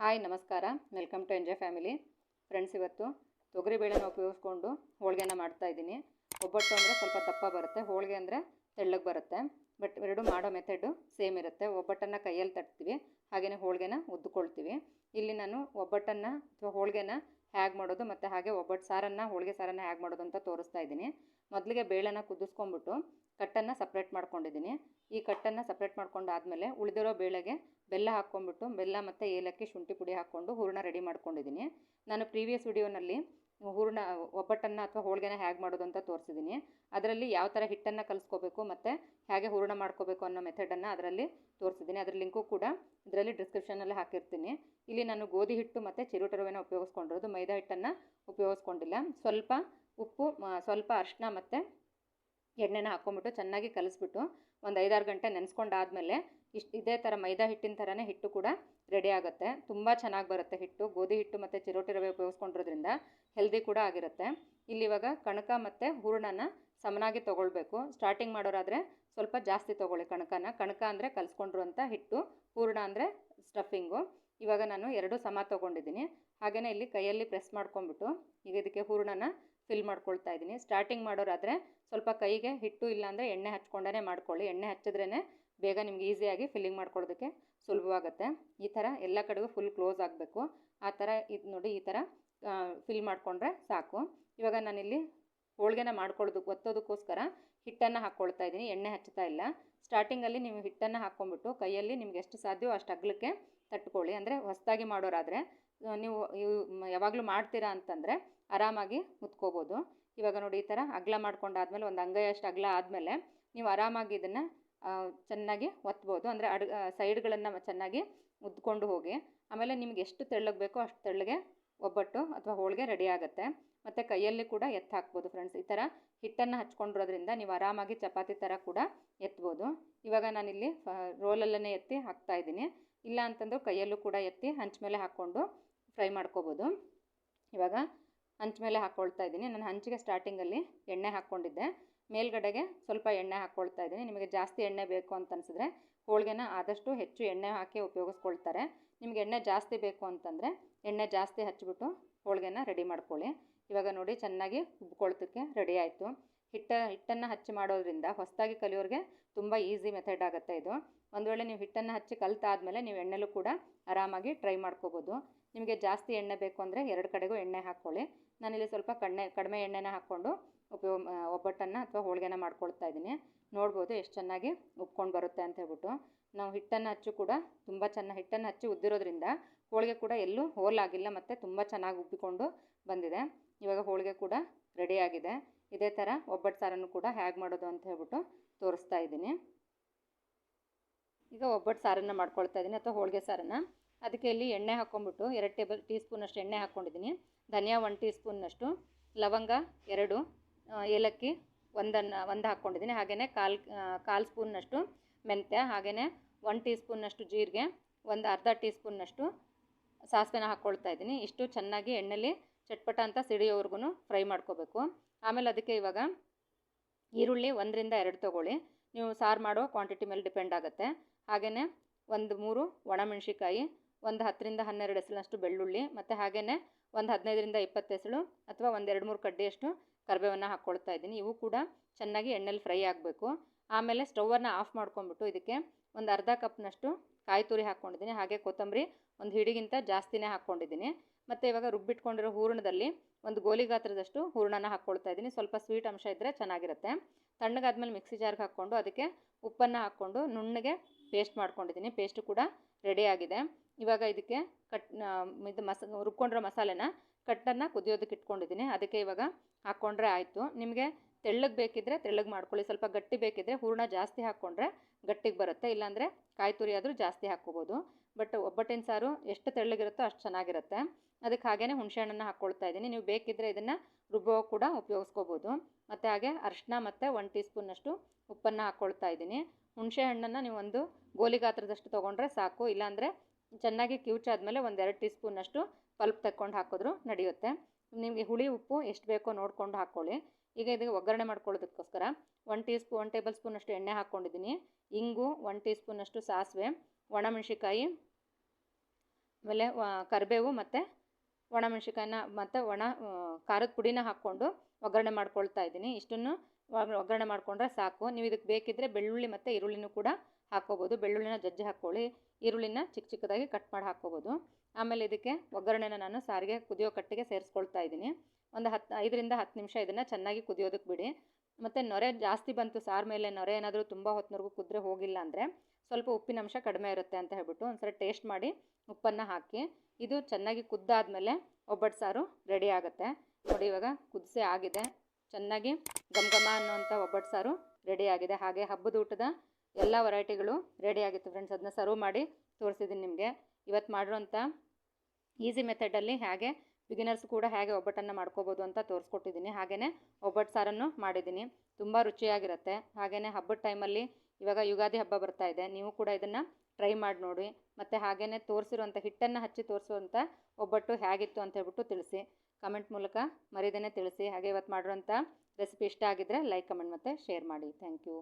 Hi ನಮಸ್ಕಾರ, welcome to enjoy family. Friends, ಇವತ್ತು ತೊಗರಿಬೇಳೆನ ಉಪಯೋಗಿಸ್ಕೊಂಡು ಹೋಳಿಗೆನ ಮಾಡ್ತಾಯಿದ್ದೀನಿ. ಒಬ್ಬಟ್ಟು ಅಂದರೆ ಸ್ವಲ್ಪ ದಪ್ಪ ಬರುತ್ತೆ, ಹೋಳಿಗೆ ಅಂದರೆ ತೆಳ್ಳಗೆ ಬರುತ್ತೆ. ಬಟ್ ಎರಡು ಮಾಡೋ ಮೆಥಡು ಸೇಮ್ ಇರುತ್ತೆ. ಒಬ್ಬಟ್ಟನ್ನು ಕೈಯಲ್ಲಿ ತಟ್ತೀವಿ, ಹಾಗೆಯೇ ಹೋಳಿಗೆನ ಉದ್ದುಕೊಳ್ತೀವಿ. ಇಲ್ಲಿ ನಾನು ಒಬ್ಬಟ್ಟನ್ನು ಅಥವಾ ಹೋಳಿಗೆನ ಹೇಗೆ ಮಾಡೋದು ಮತ್ತು ಹಾಗೆ ಒಬ್ಬಟ್ಟು ಸಾರನ್ನು ಹೋಳಿಗೆ ಸಾರನ್ನು ಹೇಗೆ ಮಾಡೋದು ಅಂತ ತೋರಿಸ್ತಾ ಇದ್ದೀನಿ. ಮೊದಲಿಗೆ ಬೇಳೆನ ಕುದಿಸ್ಕೊಂಡ್ಬಿಟ್ಟು ಕಟ್ಟನ್ನು ಸಪ್ರೇಟ್ ಮಾಡ್ಕೊಂಡಿದ್ದೀನಿ. ಈ ಕಟ್ಟನ್ನು ಸಪ್ರೇಟ್ ಮಾಡ್ಕೊಂಡಾದಮೇಲೆ ಉಳಿದಿರೋ ಬೇಳೆಗೆ ಬೆಲ್ಲ ಹಾಕ್ಕೊಂಡ್ಬಿಟ್ಟು ಬೆಲ್ಲ ಮತ್ತು ಏಲಕ್ಕಿ ಶುಂಠಿ ಪುಡಿ ಹಾಕ್ಕೊಂಡು ಹೂರಣ ರೆಡಿ ಮಾಡ್ಕೊಂಡಿದ್ದೀನಿ. ನಾನು ಪ್ರೀವಿಯಸ್ ವಿಡಿಯೋನಲ್ಲಿ ಹೂರಣ ಒಬ್ಬಟ್ಟನ್ನು ಅಥವಾ ಹೋಳಿಗೆನ ಹೇಗೆ ಮಾಡೋದು ಅಂತ ತೋರಿಸಿದ್ದೀನಿ. ಅದರಲ್ಲಿ ಯಾವ ಥರ ಹಿಟ್ಟನ್ನು ಕಲಿಸ್ಕೋಬೇಕು ಮತ್ತು ಹೇಗೆ ಹೂರಣ ಮಾಡ್ಕೋಬೇಕು ಅನ್ನೋ ಮೆಥಡನ್ನು ಅದರಲ್ಲಿ ತೋರಿಸಿದ್ದೀನಿ. ಅದರ ಲಿಂಕು ಕೂಡ ಇದರಲ್ಲಿ ಡಿಸ್ಕ್ರಿಪ್ಷನಲ್ಲಿ ಹಾಕಿರ್ತೀನಿ. ಇಲ್ಲಿ ನಾನು ಗೋಧಿ ಹಿಟ್ಟು ಮತ್ತು ಚಿರೋಟಿ ರವೆನ ಉಪಯೋಗಿಸ್ಕೊಂಡಿರೋದು, ಮೈದಾ ಹಿಟ್ಟನ್ನು ಉಪಯೋಗಿಸ್ಕೊಂಡಿಲ್ಲ. ಸ್ವಲ್ಪ ಉಪ್ಪು, ಸ್ವಲ್ಪ ಅರಿಶಿನ ಮತ್ತು ಎಣ್ಣೆನ ಹಾಕ್ಕೊಂಬಿಟ್ಟು ಚೆನ್ನಾಗಿ ಕಲಿಸ್ಬಿಟ್ಟು ಒಂದು 5-6 ಗಂಟೆ ನೆನೆಸ್ಕೊಂಡಾದಮೇಲೆ ಇದೇ ಥರ ಮೈದಾ ಹಿಟ್ಟಿನ ಥರನೇ ಹಿಟ್ಟು ಕೂಡ ರೆಡಿ ಆಗುತ್ತೆ. ತುಂಬ ಚೆನ್ನಾಗಿ ಬರುತ್ತೆ ಹಿಟ್ಟು. ಗೋಧಿ ಹಿಟ್ಟು ಮತ್ತು ಚಿರೋಟಿ ರವೆ ಉಪಯೋಗಿಸ್ಕೊಂಡಿರೋದ್ರಿಂದ ಹೆಲ್ದಿ ಕೂಡ ಆಗಿರುತ್ತೆ. ಇಲ್ಲಿ ಇವಾಗ ಕಣಕ ಮತ್ತು ಹೂರಣನ ಸಮನಾಗಿ ತೊಗೊಳ್ಬೇಕು. ಸ್ಟಾರ್ಟಿಂಗ್ ಮಾಡೋರಾದರೆ ಸ್ವಲ್ಪ ಜಾಸ್ತಿ ತೊಗೊಳ್ಳಿ ಕಣಕನ. ಕಣಕ ಅಂದರೆ ಕಲಿಸ್ಕೊಂಡಿರುವಂಥ ಹಿಟ್ಟು, ಹೂರಣ ಅಂದರೆ ಸ್ಟಫಿಂಗು. ಇವಾಗ ನಾನು ಎರಡು ಸಮ ತೊಗೊಂಡಿದ್ದೀನಿ. ಹಾಗೆಯೇ ಇಲ್ಲಿ ಕೈಯಲ್ಲಿ ಪ್ರೆಸ್ ಮಾಡ್ಕೊಂಬಿಟ್ಟು ಈಗ ಇದಕ್ಕೆ ಹೂರಣನ ಫಿಲ್ ಮಾಡ್ಕೊಳ್ತಾ ಇದ್ದೀನಿ. ಸ್ಟಾರ್ಟಿಂಗ್ ಮಾಡೋರಾದರೆ ಸ್ವಲ್ಪ ಕೈಗೆ ಹಿಟ್ಟು ಇಲ್ಲಾಂದರೆ ಎಣ್ಣೆ ಹಚ್ಕೊಂಡೇ ಮಾಡ್ಕೊಳ್ಳಿ. ಎಣ್ಣೆ ಹಚ್ಚಿದ್ರೇ ಬೇಗ ನಿಮ್ಗೆ ಈಸಿಯಾಗಿ ಫಿಲ್ಲಿಂಗ್ ಮಾಡ್ಕೊಳ್ಳೋದಕ್ಕೆ ಸುಲಭವಾಗುತ್ತೆ. ಈ ಥರ ಎಲ್ಲ ಕಡೆಗೂ ಫುಲ್ ಕ್ಲೋಸ್ ಆಗಬೇಕು. ಆ ಥರ ಇದು ನೋಡಿ, ಈ ಥರ ಫಿಲ್ ಮಾಡಿಕೊಂಡ್ರೆ ಸಾಕು. ಇವಾಗ ನಾನಿಲ್ಲಿ ಹೋಳಿಗೆನ ಒತ್ತೋದಕ್ಕೋಸ್ಕರ ಹಿಟ್ಟನ್ನು ಹಾಕ್ಕೊಳ್ತಾ ಇದ್ದೀನಿ, ಎಣ್ಣೆ ಹಚ್ತಾ ಇಲ್ಲ. ಸ್ಟಾರ್ಟಿಂಗಲ್ಲಿ ನೀವು ಹಿಟ್ಟನ್ನು ಹಾಕ್ಕೊಂಬಿಟ್ಟು ಕೈಯಲ್ಲಿ ನಿಮ್ಗೆ ಎಷ್ಟು ಸಾಧ್ಯವೋ ಅಷ್ಟು ಅಗಲಕ್ಕೆ ತಟ್ಕೊಳ್ಳಿ. ಅಂದರೆ ಹೊಸದಾಗಿ ಮಾಡೋರಾದರೆ ನೀವು ಯಾವಾಗಲೂ ಮಾಡ್ತೀರಾ ಅಂತಂದರೆ ಆರಾಮಾಗಿ ಮುತ್ಕೋಬೋದು. ಇವಾಗ ನೋಡಿ, ಈ ಥರ ಅಗಲ ಮಾಡ್ಕೊಂಡಾದ್ಮೇಲೆ ಒಂದು ಅಂಗೈಯಷ್ಟು ಅಗಲ ಆದಮೇಲೆ ನೀವು ಆರಾಮಾಗಿ ಇದನ್ನು ಚೆನ್ನಾಗಿ ಒತ್ಬೋದು. ಅಂದರೆ ಸೈಡ್ಗಳನ್ನು ಚೆನ್ನಾಗಿ ಉದ್ಕೊಂಡು ಹೋಗಿ. ಆಮೇಲೆ ನಿಮ್ಗೆ ಎಷ್ಟು ತೆಳ್ಳಗೆ ಬೇಕೋ ಅಷ್ಟು ತೆಳ್ಳಗೆ ಒಬ್ಬಟ್ಟು ಅಥವಾ ಹೋಳಿಗೆ ರೆಡಿ ಆಗುತ್ತೆ. ಮತ್ತು ಕೈಯಲ್ಲಿ ಕೂಡ ಎತ್ತು ಹಾಕ್ಬೋದು ಫ್ರೆಂಡ್ಸ್. ಈ ಥರ ಹಿಟ್ಟನ್ನು ಹಚ್ಕೊಂಡಿರೋದ್ರಿಂದ ನೀವು ಆರಾಮಾಗಿ ಚಪಾತಿ ಥರ ಕೂಡ ಎತ್ಬೋದು. ಇವಾಗ ನಾನಿಲ್ಲಿ ರೋಲಲ್ಲೇ ಎತ್ತಿ ಹಾಕ್ತಾಯಿದ್ದೀನಿ. ಇಲ್ಲ ಅಂತಂದ್ರೆ ಕೈಯಲ್ಲೂ ಕೂಡ ಎತ್ತಿ ಹಂಚ ಮೇಲೆ ಹಾಕ್ಕೊಂಡು ಫ್ರೈ ಮಾಡ್ಕೋಬೋದು. ಇವಾಗ ಹಂಚ ಮೇಲೆ ಹಾಕ್ಕೊಳ್ತಾ ಇದ್ದೀನಿ. ನಾನು ಹಂಚಿಗೆ ಸ್ಟಾರ್ಟಿಂಗಲ್ಲಿ ಎಣ್ಣೆ ಹಾಕ್ಕೊಂಡಿದ್ದೆ, ಮೇಲ್ಗಡೆಗೆ ಸ್ವಲ್ಪ ಎಣ್ಣೆ ಹಾಕ್ಕೊಳ್ತಾ ಇದ್ದೀನಿ. ನಿಮಗೆ ಜಾಸ್ತಿ ಎಣ್ಣೆ ಬೇಕು ಅಂತ ಅನಿಸಿದ್ರೆ ಹೋಳಿಗೆನ ಆದಷ್ಟು ಹೆಚ್ಚು ಎಣ್ಣೆ ಹಾಕಿ ಉಪಯೋಗಿಸ್ಕೊಳ್ತಾರೆ. ನಿಮಗೆ ಎಣ್ಣೆ ಜಾಸ್ತಿ ಬೇಕು ಅಂತಂದರೆ ಎಣ್ಣೆ ಜಾಸ್ತಿ ಹಚ್ಚಿಬಿಟ್ಟು ಹೋಳಿಗೆನ ರೆಡಿ ಮಾಡ್ಕೊಳ್ಳಿ. ಇವಾಗ ನೋಡಿ, ಚೆನ್ನಾಗಿ ಉಬ್ಕೊಳ್ತಕ್ಕೆ ರೆಡಿ ಆಯಿತು. ಹಿಟ್ಟನ್ನು ಹಚ್ಚಿ ಮಾಡೋದ್ರಿಂದ ಹೊಸದಾಗಿ ಕಲಿಯೋರಿಗೆ ತುಂಬ ಈಸಿ ಮೆಥಡ್ ಆಗುತ್ತೆ ಇದು. ಒಂದು ವೇಳೆ ನೀವು ಹಿಟ್ಟನ್ನು ಹಚ್ಚಿ ಕಲಿತಾದ್ಮೇಲೆ ನೀವು ಎಣ್ಣೆಲೂ ಕೂಡ ಆರಾಮಾಗಿ ಟ್ರೈ ಮಾಡ್ಕೋಬೋದು. ನಿಮಗೆ ಜಾಸ್ತಿ ಎಣ್ಣೆ ಬೇಕು ಅಂದರೆ 2 ಕಡೆಗೂ ಎಣ್ಣೆ ಹಾಕ್ಕೊಳ್ಳಿ. ನಾನಿಲ್ಲಿ ಸ್ವಲ್ಪ ಕಡಿಮೆ ಎಣ್ಣೆನ ಹಾಕ್ಕೊಂಡು ಒಬ್ಬಟ್ಟನ್ನು ಅಥವಾ ಹೋಳಿಗೆನ ಮಾಡ್ಕೊಳ್ತಾ ಇದ್ದೀನಿ. ನೋಡ್ಬೋದು ಎಷ್ಟು ಚೆನ್ನಾಗಿ ಉಬ್ಕೊಂಡು ಬರುತ್ತೆ ಅಂತ ಹೇಳ್ಬಿಟ್ಟು. ನಾವು ಹಿಟ್ಟನ್ನು ಹಚ್ಚು ಕೂಡ ತುಂಬ ಹಿಟ್ಟನ್ನು ಹಚ್ಚಿ ಉದ್ದಿರೋದ್ರಿಂದ ಹೋಳಿಗೆ ಕೂಡ ಎಲ್ಲೂ ಹೋಲಾಗಿಲ್ಲ ಮತ್ತು ತುಂಬ ಚೆನ್ನಾಗಿ ಉಬ್ಬಿಕೊಂಡು ಬಂದಿದೆ. ಇವಾಗ ಹೋಳಿಗೆ ಕೂಡ ರೆಡಿಯಾಗಿದೆ. ಇದೇ ಥರ ಒಬ್ಬಟ್ಟು ಸಾರನ್ನು ಕೂಡ ಹೇಗೆ ಮಾಡೋದು ಅಂತ ಹೇಳ್ಬಿಟ್ಟು ತೋರಿಸ್ತಾ ಇದ್ದೀನಿ. ಈಗ ಒಬ್ಬಟ್ಟು ಸಾರನ್ನು ಮಾಡ್ಕೊಳ್ತಾ ಇದ್ದೀನಿ ಅಥವಾ ಹೋಳಿಗೆ ಸಾರನ್ನು. ಅದಕ್ಕೆ ಇಲ್ಲಿ ಎಣ್ಣೆ ಹಾಕ್ಕೊಂಬಿಟ್ಟು 2 ಟೀ ಸ್ಪೂನಷ್ಟು ಎಣ್ಣೆ ಹಾಕ್ಕೊಂಡಿದ್ದೀನಿ. ಧನಿಯಾ 1 ಟೀ ಸ್ಪೂನ್ನಷ್ಟು, ಲವಂಗ 2, ಏಲಕ್ಕಿ 1 ಹಾಕ್ಕೊಂಡಿದ್ದೀನಿ. ಹಾಗೆಯೇ ಕಾಲು ಸ್ಪೂನ್ನಷ್ಟು ಮೆಂತ್ಯ, ಹಾಗೆಯೇ 1 ಟೀ ಸ್ಪೂನ್ನಷ್ಟು ಜೀರಿಗೆ, ಅರ್ಧ ಟೀ ಸ್ಪೂನ್ನಷ್ಟು ಸಾಸಿವೆನ ಹಾಕ್ಕೊಳ್ತಾ ಇದ್ದೀನಿ. ಇಷ್ಟು ಚೆನ್ನಾಗಿ ಎಣ್ಣೆಲಿ ಚಟ್ಪಟ ಅಂತ ಸಿಡಿಯೋವರೆಗೂ ಫ್ರೈ ಮಾಡ್ಕೋಬೇಕು. ಆಮೇಲೆ ಅದಕ್ಕೆ ಇವಾಗ ಈರುಳ್ಳಿ 1ರಿಂದ 2 ತೊಗೊಳ್ಳಿ. ನೀವು ಸಾರು ಮಾಡೋ ಕ್ವಾಂಟಿಟಿ ಮೇಲೆ ಡಿಪೆಂಡ್ ಆಗುತ್ತೆ. ಹಾಗೆಯೇ 3 ಒಣಮೆಣ್ಸಿಕಾಯಿ, 10ರಿಂದ 12 ಎಸಳಷ್ಟು ಬೆಳ್ಳುಳ್ಳಿ, ಮತ್ತು ಹಾಗೆಯೇ 15ರಿಂದ 20 ಎಸಳು ಅಥವಾ 2-3 ಕಡ್ಡಿಯಷ್ಟು ಕರಿಬೇವನ್ನು ಹಾಕ್ಕೊಳ್ತಾ ಇದ್ದೀನಿ. ಇವು ಕೂಡ ಚೆನ್ನಾಗಿ ಎಣ್ಣೆಲಿ ಫ್ರೈ ಆಗಬೇಕು. ಆಮೇಲೆ ಸ್ಟೌವನ್ನು ಆಫ್ ಮಾಡ್ಕೊಂಬಿಟ್ಟು ಇದಕ್ಕೆ ಅರ್ಧ ಕಪ್ನಷ್ಟು ಕಾಯಿ ತುರಿ ಹಾಕ್ಕೊಂಡಿದ್ದೀನಿ. ಹಾಗೆ ಕೊತ್ತಂಬರಿ 1 ಹಿಡಿಗಿಂತ ಜಾಸ್ತಿನೇ ಹಾಕ್ಕೊಂಡಿದ್ದೀನಿ. ಮತ್ತು ಇವಾಗ ರುಬ್ಬಿಟ್ಕೊಂಡಿರೋ ಹೂರಣದಲ್ಲಿ 1 ಗೋಲಿ ಗಾತ್ರದಷ್ಟು ಹೂರಣನ ಹಾಕ್ಕೊಳ್ತಾ ಇದ್ದೀನಿ. ಸ್ವಲ್ಪ ಸ್ವೀಟ್ ಅಂಶ ಇದ್ದರೆ ಚೆನ್ನಾಗಿರುತ್ತೆ. ತಣ್ಣಗಾದ್ಮೇಲೆ ಮಿಕ್ಸಿ ಜಾರ್ಗೆ ಹಾಕ್ಕೊಂಡು ಅದಕ್ಕೆ ಉಪ್ಪನ್ನು ಹಾಕ್ಕೊಂಡು ನುಣ್ಣಗೆ ಪೇಸ್ಟ್ ಮಾಡ್ಕೊಂಡಿದ್ದೀನಿ. ಪೇಸ್ಟು ಕೂಡ ರೆಡಿಯಾಗಿದೆ. ಇವಾಗ ಇದಕ್ಕೆ ರುಬ್ಕೊಂಡಿರೋ ಮಸಾಲೆನ ಕಟ್ಟನ್ನು ಕುದಿಯೋದಕ್ಕೆ ಇಟ್ಕೊಂಡಿದ್ದೀನಿ. ಅದಕ್ಕೆ ಇವಾಗ ಹಾಕ್ಕೊಂಡ್ರೆ ಆಯಿತು. ನಿಮಗೆ ತೆಳ್ಳಗೆ ಬೇಕಿದ್ದರೆ ತೆಳ್ಳಗೆ ಮಾಡ್ಕೊಳ್ಳಿ. ಸ್ವಲ್ಪ ಗಟ್ಟಿ ಬೇಕಿದ್ದರೆ ಹೂರಣ ಜಾಸ್ತಿ ಹಾಕ್ಕೊಂಡ್ರೆ ಗಟ್ಟಿಗೆ ಬರುತ್ತೆ. ಇಲ್ಲಾಂದರೆ ಕಾಯಿ ತುರಿ ಆದರೂ ಜಾಸ್ತಿ ಹಾಕ್ಕೋಬೋದು. ಬಟ್ ಒಬ್ಬಟ್ಟಿನ ಸಾರು ಎಷ್ಟು ತೆಳ್ಳಗಿರುತ್ತೋ ಅಷ್ಟು ಚೆನ್ನಾಗಿರುತ್ತೆ. ಅದಕ್ಕೆ ಹಾಗೆಯೇ ಹುಣಸೆಹಣ್ಣನ್ನು ಹಾಕ್ಕೊಳ್ತಾ ಇದ್ದೀನಿ. ನೀವು ಬೇಕಿದ್ದರೆ ಇದನ್ನು ರುಬ್ಬೋ ಕೂಡ ಉಪಯೋಗಿಸ್ಕೋಬೋದು. ಮತ್ತು ಹಾಗೆ ಅರಿಶಿನ ಮತ್ತು 1 ಟೀ ಸ್ಪೂನ್ನಷ್ಟು ಉಪ್ಪನ್ನು ಹಾಕ್ಕೊಳ್ತಾ ಇದ್ದೀನಿ. ಹುಣಸೆ ಹಣ್ಣನ್ನು ನೀವು 1 ಗೋಲಿ ಗಾತ್ರದಷ್ಟು ತೊಗೊಂಡ್ರೆ ಸಾಕು. ಇಲ್ಲಾಂದರೆ ಚೆನ್ನಾಗಿ ಕಿವುಚಾದ್ಮೇಲೆ 2 ಟೀ ಸ್ಪೂನ್ನಷ್ಟು ಪಲ್ಪ್ ತಕ್ಕೊಂಡು ಹಾಕಿದ್ರೂ ನಡೆಯುತ್ತೆ. ನಿಮಗೆ ಹುಳಿ ಉಪ್ಪು ಎಷ್ಟು ಬೇಕೋ ನೋಡಿಕೊಂಡು ಹಾಕ್ಕೊಳ್ಳಿ. ಈಗ ಇದಕ್ಕೆ ಒಗ್ಗರಣೆ ಮಾಡ್ಕೊಳ್ಳೋದಕ್ಕೋಸ್ಕರ 1 ಟೇಬಲ್ ಸ್ಪೂನಷ್ಟು ಎಣ್ಣೆ ಹಾಕ್ಕೊಂಡಿದ್ದೀನಿ. ಇಂಗು, 1 ಟೀ ಸ್ಪೂನಷ್ಟು ಸಾಸಿವೆ, ಒಣಮೆಣ್ಸಿಕಾಯಿ, ಆಮೇಲೆ ಕರಿಬೇವು ಮತ್ತು ಒಣಮೆಣ್ಸಿಕಾಯನ್ನ ಮತ್ತು ಖಾರದ ಪುಡಿನ ಹಾಕ್ಕೊಂಡು ಒಗ್ಗರಣೆ ಮಾಡ್ಕೊಳ್ತಾ ಇದ್ದೀನಿ. ಇಷ್ಟನ್ನು ಒಗ್ಗರಣೆ ಮಾಡಿಕೊಂಡ್ರೆ ಸಾಕು. ನೀವು ಇದಕ್ಕೆ ಬೇಕಿದ್ದರೆ ಬೆಳ್ಳುಳ್ಳಿ ಮತ್ತು ಈರುಳ್ಳಿನೂ ಕೂಡ ಹಾಕ್ಕೋಬೋದು. ಬೆಳ್ಳುಳ್ಳಿನ ಜಜ್ಜಿ ಹಾಕ್ಕೊಳ್ಳಿ, ಈರುಳ್ಳಿನ ಚಿಕ್ಕ ಚಿಕ್ಕದಾಗಿ ಕಟ್ ಮಾಡಿ ಹಾಕ್ಕೋಬೋದು. ಆಮೇಲೆ ಇದಕ್ಕೆ ಒಗ್ಗರಣೆನ ನಾನು ಸಾರಿಗೆ ಕುದಿಯೋ ಕಟ್ಟಿಗೆ ಸೇರಿಸ್ಕೊಳ್ತಾ ಇದ್ದೀನಿ. ಒಂದು 5ರಿಂದ 10 ನಿಮಿಷ ಇದನ್ನು ಚೆನ್ನಾಗಿ ಕುದಿಯೋದಕ್ಕೆ ಬಿಡಿ. ಮತ್ತು ನೊರೆ ಜಾಸ್ತಿ ಬಂತು ಸಾರು ಮೇಲೆ, ನೊರೆ ಏನಾದರೂ ತುಂಬ ಹೊತ್ತಿನವರೆಗೂ ಕುದ್ರೆ ಹೋಗಿಲ್ಲ ಅಂದರೆ ಸ್ವಲ್ಪ ಉಪ್ಪಿನಂಶ ಕಡಿಮೆ ಇರುತ್ತೆ ಅಂತ ಹೇಳ್ಬಿಟ್ಟು ಒಂದ್ಸರಿ ಟೇಸ್ಟ್ ಮಾಡಿ ಉಪ್ಪನ್ನು ಹಾಕಿ. ಇದು ಚೆನ್ನಾಗಿ ಕುದ್ದಾದಮೇಲೆ ಒಬ್ಬಟ್ಟು ಸಾರು ರೆಡಿ ಆಗುತ್ತೆ. ನೋಡಿ ಇವಾಗ ಕುದಿಸಿ ಆಗಿದೆ, ಚೆನ್ನಾಗಿ ಘಮ ಅನ್ನುವಂಥ ಒಬ್ಬಟ್ಟು ಸಾರು ರೆಡಿ ಆಗಿದೆ. ಹಾಗೆ ಹಬ್ಬದ ಊಟದ ಎಲ್ಲ ವೆರೈಟಿಗಳು ರೆಡಿ ಆಗಿತ್ತು ಫ್ರೆಂಡ್ಸ್. ಅದನ್ನ ಸರ್ವ್ ಮಾಡಿ ತೋರಿಸಿದ್ದೀನಿ ನಿಮಗೆ. ಇವತ್ತು ಮಾಡಿರೋಂಥ ಈಸಿ ಮೆಥಡಲ್ಲಿ ಹೇಗೆ ಬಿಗಿನರ್ಸ್ ಕೂಡ ಹೇಗೆ ಒಬ್ಬಟ್ಟನ್ನು ಮಾಡ್ಕೋಬೋದು ಅಂತ ತೋರಿಸ್ಕೊಟ್ಟಿದ್ದೀನಿ. ಹಾಗೆಯೇ ಒಬ್ಬಟ್ಟು ಸಾರನ್ನು ಮಾಡಿದ್ದೀನಿ, ತುಂಬ ರುಚಿಯಾಗಿರುತ್ತೆ. ಹಾಗೆಯೇ ಹಬ್ಬದ ಟೈಮಲ್ಲಿ ಇವಾಗ ಯುಗಾದಿ ಹಬ್ಬ ಬರ್ತಾ ಇದೆ, ನೀವು ಕೂಡ ಇದನ್ನು ಟ್ರೈ ಮಾಡಿ ನೋಡಿ. ಮತ್ತು ಹಾಗೆಯೇ ತೋರಿಸಿರುವಂಥ ಹಿಟ್ಟನ್ನು ಹಚ್ಚಿ ತೋರಿಸುವಂಥ ಒಬ್ಬಟ್ಟು ಹೇಗಿತ್ತು ಅಂತ ಹೇಳ್ಬಿಟ್ಟು ತಿಳಿಸಿ, ಕಮೆಂಟ್ ಮೂಲಕ ಮರಿದೇನೆ ತಿಳಿಸಿ. ಹಾಗೆ ಇವತ್ತು ಮಾಡಿರೋಂಥ ರೆಸಿಪಿ ಇಷ್ಟ ಆಗಿದ್ದರೆ ಲೈಕ್, ಕಮೆಂಟ್ ಮತ್ತು ಶೇರ್ ಮಾಡಿ. Thank you.